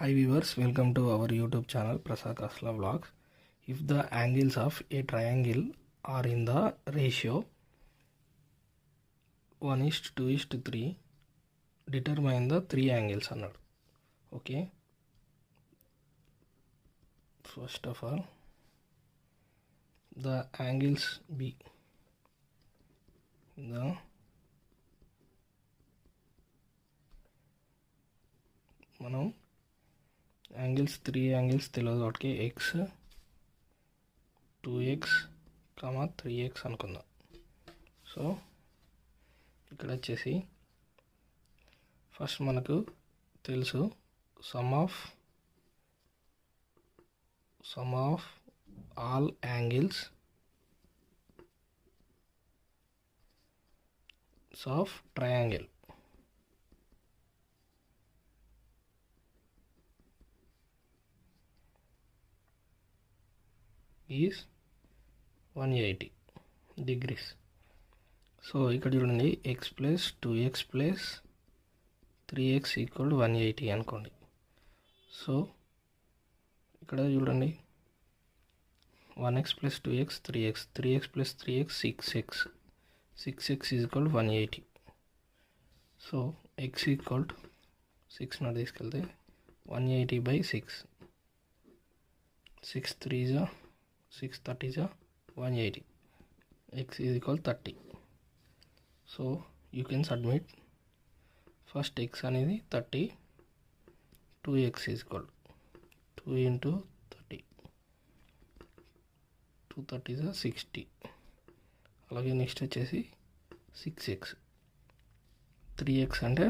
Hi viewers, welcome to our YouTube channel Prasad Kasla Vlogs. If the angles of a triangle are in the ratio 1:2:3, determine the three angles అన్నాడు. Okay, first of all the angles be the మనం angles three angles తెలియదు కాబట్టి X 2x 3x అనుకుందాం. So ఇక్కడ వచ్చేసి first మనకు తెలుసు some of all angles of triangle is 180 degrees. So ఇక్కడ చూడండి x plus 2x plus 3x equal 180 అనుకోండి. సో ఇక్కడ చూడండి 1x plus 2x 3x plus 3x 6x is equal 180. So x equal 6 not తీసుకెళ్తే 180/6 6 3 6 30 180. X is equal 30. So you can submit first x అనేది 30, 2x is equal 2 into 30, 230 60. అలాగే next వచ్చేసి 6x 3x అంటే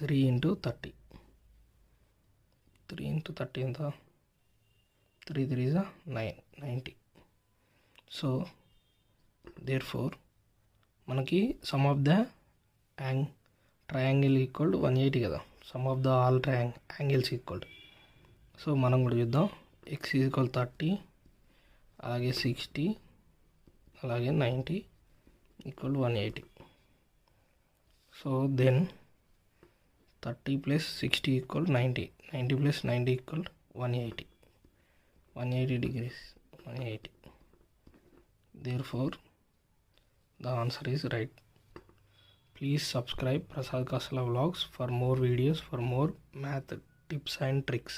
3 into 30, 3 into 30 ఎంత 3 3 90. So there four మనకి some of the triangle equal 180 కదా, some of the all angles equal. So మనం కూడా చూద్దాం. ఎక్స్ ఈక్వల్ 30, అలాగే 60, అలాగే 90 equal 180. So then 30 plus 60 equal 90, 90 plus 90 equal 180, 180 degrees, 180. Therefore the answer is right. Please subscribe Prasad Kasla Vlogs for more videos, for more math tips and tricks.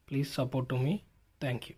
Please support to me. Thank you.